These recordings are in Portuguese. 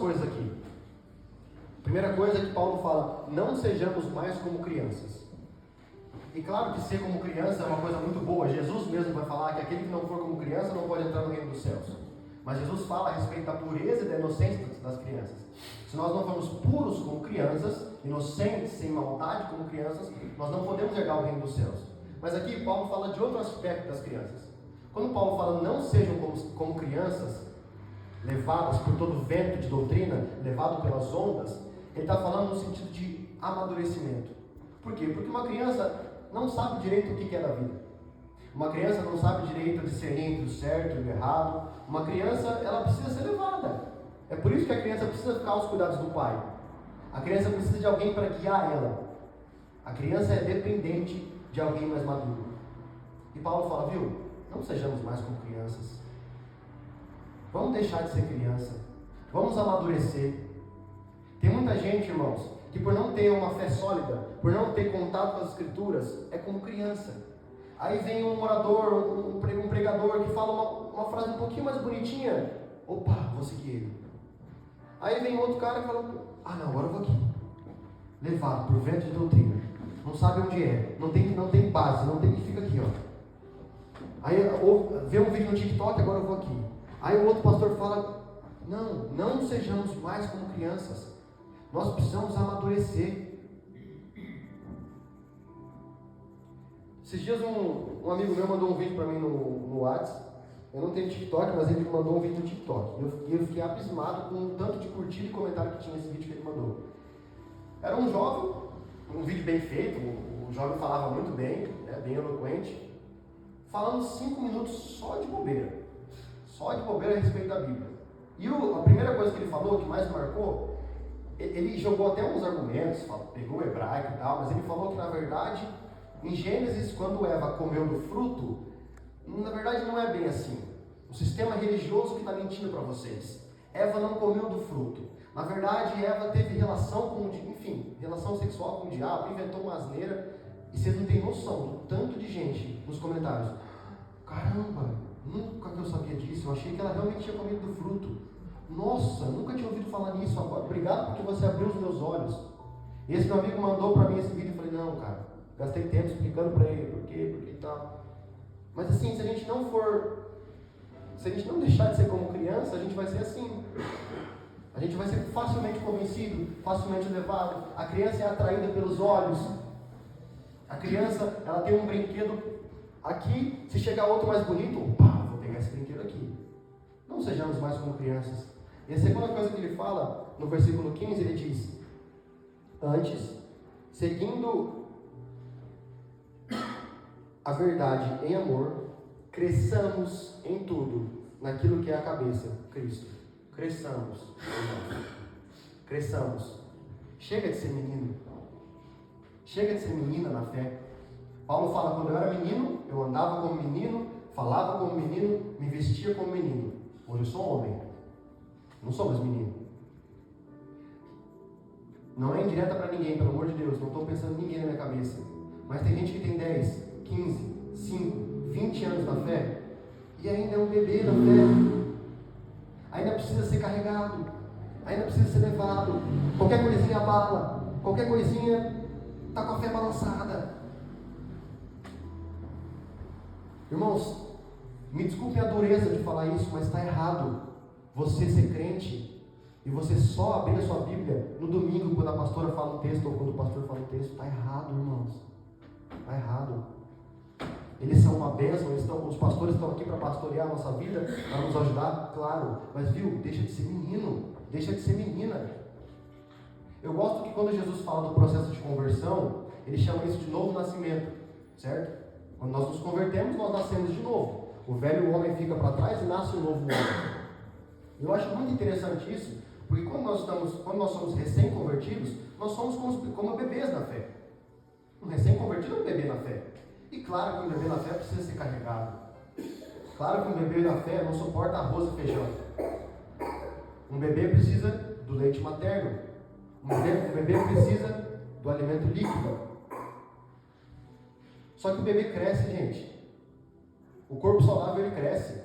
coisas aqui. A primeira coisa é que Paulo fala, não sejamos mais como crianças. E claro que ser como criança é uma coisa muito boa. Jesus mesmo vai falar que aquele que não for como criança não pode entrar no reino dos céus. Mas Jesus fala a respeito da pureza e da inocência das crianças. Se nós não formos puros como crianças, inocentes, sem maldade como crianças, nós não podemos herdar o reino dos céus. Mas aqui Paulo fala de outro aspecto das crianças. Quando Paulo fala não sejam como crianças, levadas por todo o vento de doutrina, levado pelas ondas, ele está falando no sentido de amadurecimento. Por quê? Porque uma criança não sabe direito o que é da vida. Uma criança não sabe direito discernir entre o certo e o errado. Uma criança, ela precisa ser levada. É por isso que a criança precisa ficar aos cuidados do pai. A criança precisa de alguém para guiar ela. A criança é dependente de alguém mais maduro. E Paulo fala, viu? Não sejamos mais como crianças. Vamos deixar de ser criança. Vamos amadurecer. Tem muita gente, irmãos, que por não ter uma fé sólida, por não ter contato com as escrituras, é como criança. Aí vem um orador, um pregador que fala uma frase um pouquinho mais bonitinha. Opa, vou seguir ele. Aí vem outro cara que fala, não, agora eu vou aqui. Levado por vento de doutrina. Não sabe onde é, não tem base, não tem que fica aqui, ó. Aí vê um vídeo no TikTok, agora eu vou aqui. Aí o outro pastor fala, não sejamos mais como crianças. Nós precisamos amadurecer. Esses dias um amigo meu mandou um vídeo para mim no WhatsApp. Eu não tenho TikTok, mas ele mandou um vídeo no TikTok. E eu fiquei abismado com o tanto de curtida e comentário que tinha nesse vídeo que ele mandou. Era um jovem, um vídeo bem feito, o jovem falava muito bem, né, bem eloquente, falando 5 minutos só de bobeira. Só de bobeira a respeito da Bíblia. E a primeira coisa que ele falou, que mais marcou, ele jogou até uns argumentos, pegou o hebraico e tal, mas ele falou que na verdade, em Gênesis, quando Eva comeu do fruto, na verdade não é bem assim. O sistema religioso que está mentindo para vocês. Eva não comeu do fruto. Na verdade, Eva teve relação sexual com o diabo, inventou uma asneira, e vocês não têm noção do tanto de gente nos comentários. Caramba, nunca que eu sabia disso, eu achei que ela realmente tinha comido do fruto. Nossa, nunca tinha ouvido falar nisso agora. Obrigado porque você abriu os meus olhos. Esse meu amigo mandou para mim esse vídeo e falei, não, cara, gastei tempo explicando para ele por quê e tal. Mas assim, se a gente não deixar de ser como criança, a gente vai ser assim. A gente vai ser facilmente convencido, facilmente levado. A criança é atraída pelos olhos. A criança, ela tem um brinquedo aqui, se chegar outro mais bonito, vou pegar esse brinquedo aqui. Não sejamos mais como crianças. E a segunda coisa que ele fala, no versículo 15, ele diz, antes, seguindo a verdade em amor, cresçamos em tudo, naquilo que é a cabeça, Cristo. Cresçamos. Cresçamos. Chega de ser menino. Chega de ser menina na fé. Paulo fala, quando eu era menino, eu andava como menino, falava como menino, me vestia como menino. Hoje eu sou homem. Não sou mais menino. Não é indireta para ninguém, pelo amor de Deus. Não estou pensando em ninguém na minha cabeça. Mas tem gente que tem 10, 15, 5, 20 anos na fé e ainda é um bebê na fé. Ainda precisa ser carregado. Ainda precisa ser levado. Qualquer coisinha abala. Qualquer coisinha está com a fé balançada. Irmãos, me desculpem a dureza de falar isso, mas está errado você ser crente e você só abrir a sua Bíblia no domingo quando a pastora fala um texto ou quando o pastor fala um texto. Está errado, irmãos. Está errado. Eles são uma bênção, os pastores estão aqui para pastorear a nossa vida, para nos ajudar, claro. Mas viu, deixa de ser menino, deixa de ser menina. Eu gosto que quando Jesus fala do processo de conversão, ele chama isso de novo nascimento, certo? Quando nós nos convertemos, nós nascemos de novo. O velho homem fica para trás e nasce um novo homem. Eu acho muito interessante isso, porque quando nós somos recém-convertidos, nós somos como bebês na fé. Um recém-convertido é um bebê na fé. E claro que um bebê na fé precisa ser carregado. Claro que um bebê na fé não suporta arroz e feijão. Um bebê precisa do leite materno. Um bebê precisa do alimento líquido. Só que o bebê cresce, gente. O corpo saudável, ele cresce.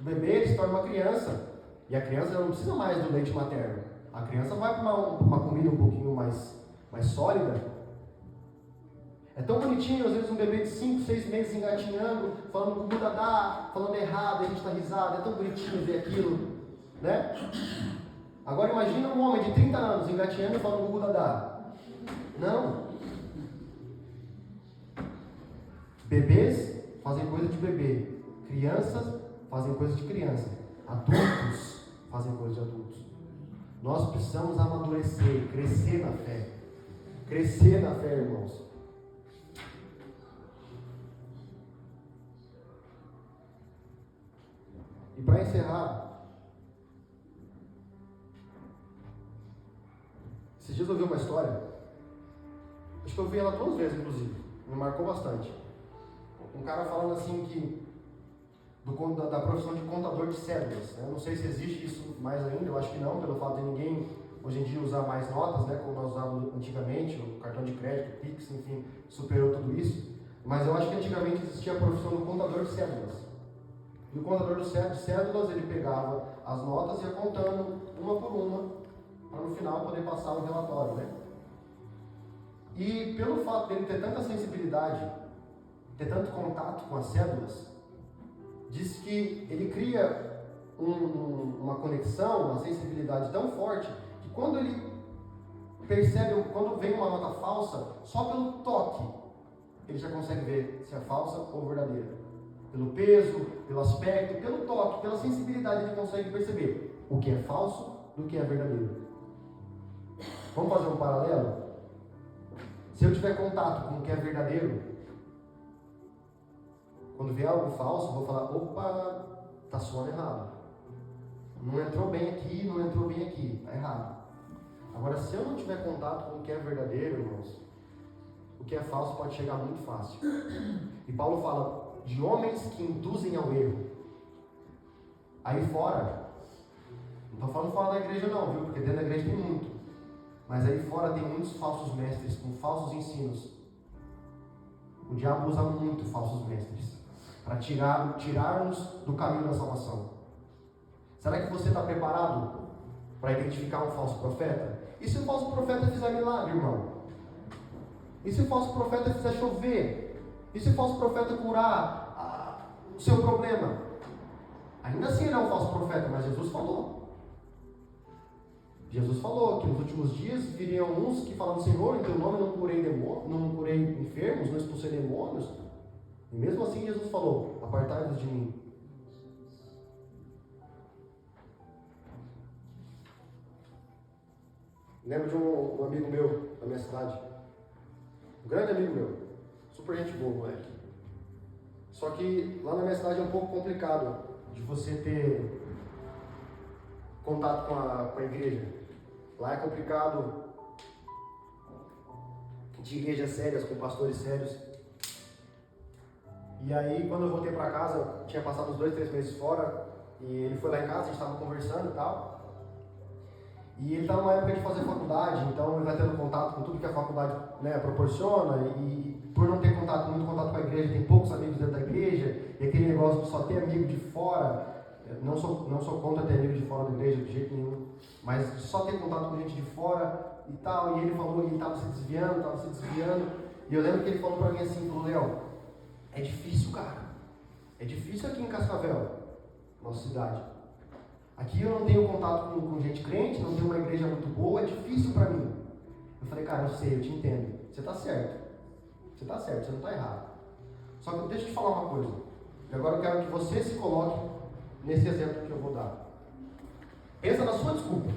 O bebê, ele se torna uma criança. E a criança não precisa mais do leite materno. A criança vai para uma comida um pouquinho mais sólida. É tão bonitinho, às vezes um bebê de 5, 6 meses engatinhando, falando com dadá, falando errado, a gente está risado, é tão bonitinho ver aquilo, né? Agora imagina um homem de 30 anos engatinhando e falando com dadá. Não. Bebês fazem coisa de bebê, crianças fazem coisa de criança, adultos fazem coisa de adultos. Nós precisamos amadurecer, crescer na fé. Crescer na fé, irmãos. E para encerrar, esses dias eu vi uma história, acho que eu vi ela 2 vezes, inclusive, me marcou bastante. Um cara falando assim que da profissão de contador de cédulas, né? Eu não sei se existe isso mais ainda, eu acho que não, pelo fato de ninguém hoje em dia usar mais notas, né, como nós usávamos antigamente, o cartão de crédito, o Pix, enfim, superou tudo isso. Mas eu acho que antigamente existia a profissão do contador de cédulas. E o contador de cédulas, ele pegava as notas e ia contando uma por uma, para no final poder passar o relatório, né? E pelo fato dele ter tanta sensibilidade, ter tanto contato com as cédulas, diz que ele cria uma conexão, uma sensibilidade tão forte, que quando ele percebe, quando vem uma nota falsa, só pelo toque, ele já consegue ver se é falsa ou verdadeira. Pelo peso, pelo aspecto, pelo toque, pela sensibilidade, ele consegue perceber o que é falso do que é verdadeiro. Vamos fazer um paralelo? Se eu tiver contato com o que é verdadeiro, quando vier algo falso, eu vou falar, opa, está soando errado. Não entrou bem aqui, não entrou bem aqui, está errado. Agora, se eu não tiver contato com o que é verdadeiro, irmãos, o que é falso pode chegar muito fácil. E Paulo fala de homens que induzem ao erro. Aí fora, não estou falando fora da igreja não, viu? Porque dentro da igreja tem muito. Mas aí fora tem muitos falsos mestres com falsos ensinos. O diabo usa muito falsos mestres para tirar-nos do caminho da salvação. Será que você está preparado para identificar um falso profeta? E se o falso profeta fizer milagre, irmão? E se o falso profeta fizer chover? E se o falso profeta curar o seu problema? Ainda assim ele é um falso profeta, mas Jesus falou. Jesus falou que nos últimos dias viriam uns que falam, Senhor, em teu nome não curei enfermos, não expulsei demônios. E mesmo assim Jesus falou, apartai-vos de mim. Lembro de um amigo meu da minha cidade, um grande amigo meu, super gente boa, moleque. Só que lá na minha cidade é um pouco complicado de você ter contato com a igreja. Lá é complicado de igrejas sérias, com pastores sérios. E aí, quando eu voltei para casa, tinha passado uns 2, 3 meses fora, e ele foi lá em casa, a gente estava conversando e tal. E ele está numa época de fazer faculdade, então ele vai tendo contato com tudo que a faculdade, né, proporciona, e por não ter muito contato com a igreja, tem poucos amigos dentro da igreja, e aquele negócio de só ter amigo de fora. Não sou contra ter amigo de fora da igreja, de jeito nenhum, mas só ter contato com gente de fora e tal. E ele falou, ele estava se desviando, e eu lembro que ele falou para mim assim, falou, Léo, é difícil, cara, é difícil aqui em Cascavel, nossa cidade. Aqui eu não tenho contato com gente crente, não tenho uma igreja muito boa, é difícil para mim. Eu falei, cara, eu sei, eu te entendo, você está certo, você não está errado. Só que deixa eu te falar uma coisa, e agora eu quero que você se coloque nesse exemplo que eu vou dar. Pensa na sua desculpa.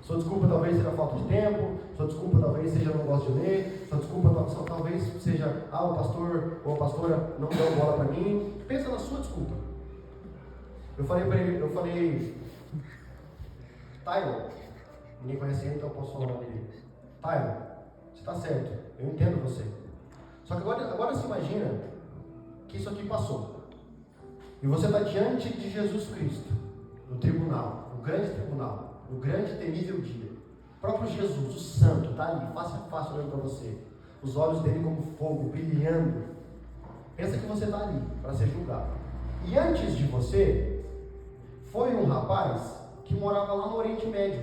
Sua desculpa talvez seja falta de tempo, sua desculpa talvez seja não gosto de ler, sua desculpa talvez seja, o pastor ou a pastora não deu bola para mim. Pensa na sua desculpa. Eu falei para ele, Tyler, ninguém conhece ele, então eu posso falar o nome dele. Tyler, você está certo, eu entendo você. Só que agora se imagina que isso aqui passou. E você está diante de Jesus Cristo, no tribunal, no grande tribunal, no grande temível dia. O próprio Jesus, o santo, está ali, face a face olhando para você. Os olhos dele como fogo, brilhando. Pensa que você está ali para ser julgado. E antes de você, foi um rapaz que morava lá no Oriente Médio.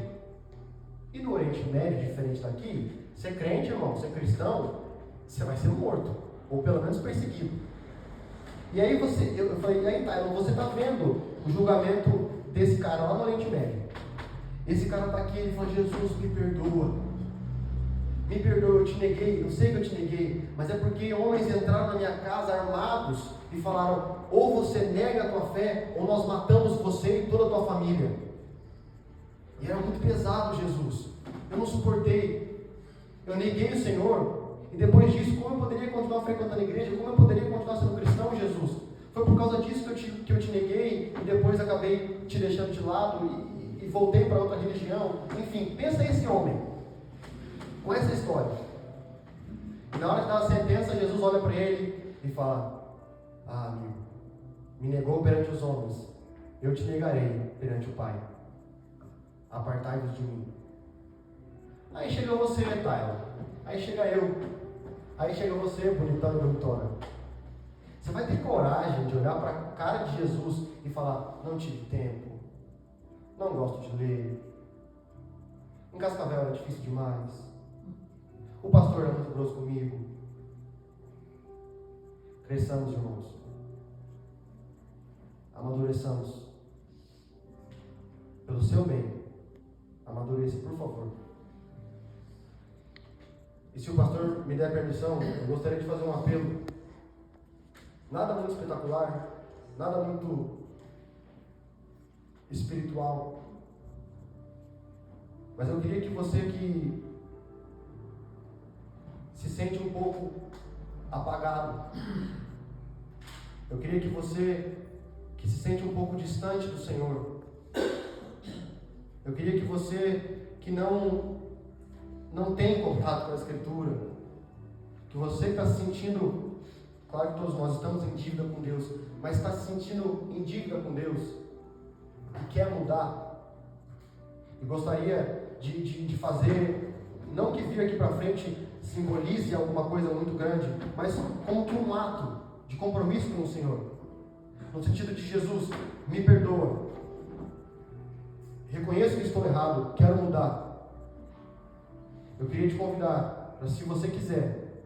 E no Oriente Médio, diferente daqui, ser crente, irmão, ser cristão, você vai ser morto, ou pelo menos perseguido. E aí eu falei, e aí Tyler, você está vendo o julgamento desse cara lá no Oriente Médio. Esse cara está aqui, ele falou, Jesus, me perdoa, eu te neguei, eu sei que eu te neguei, mas é porque homens entraram na minha casa armados e falaram, ou você nega a tua fé, ou nós matamos você e toda a tua família. E era muito pesado, Jesus, eu não suportei, eu neguei o Senhor, e depois disso, como eu poderia continuar frequentando a igreja, como eu poderia continuar sendo cristão, Jesus? Foi por causa disso que eu te neguei, e depois acabei te deixando de lado, e voltei para outra religião. Enfim, pensa esse homem, com essa história. E na hora de dar a sentença, Jesus olha para ele e fala, amigo, me negou perante os homens, eu te negarei perante o Pai. Apartai-vos de mim. Aí chega você, Tyler. Aí chega eu. Aí chega você, bonitão e bonitona. Você vai ter coragem de olhar para a cara de Jesus e falar, não tive tempo, não gosto de ler, em Cascavel era difícil demais, o pastor era muito grosso comigo. Cresçamos, irmãos. Amadureçamos. Pelo seu bem, amadureça, por favor. E se o pastor me der permissão, eu gostaria de fazer um apelo. Nada muito espetacular, nada muito espiritual. Mas eu queria que você que se sente um pouco apagado, eu queria que você que se sente um pouco distante do Senhor, eu queria que você que não tem contato com a Escritura, que você está se sentindo, claro que todos nós estamos em dívida com Deus, mas está se sentindo em dívida com Deus, e quer mudar, e gostaria de fazer, não que vir aqui para frente simbolize alguma coisa muito grande, mas como que um ato de compromisso com o Senhor, no sentido de Jesus, me perdoa, reconheço que estou errado, quero mudar. Eu queria te convidar para, se você quiser,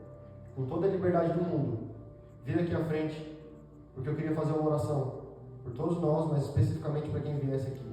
com toda a liberdade do mundo, vir aqui à frente, porque eu queria fazer uma oração por todos nós, mas especificamente para quem viesse aqui.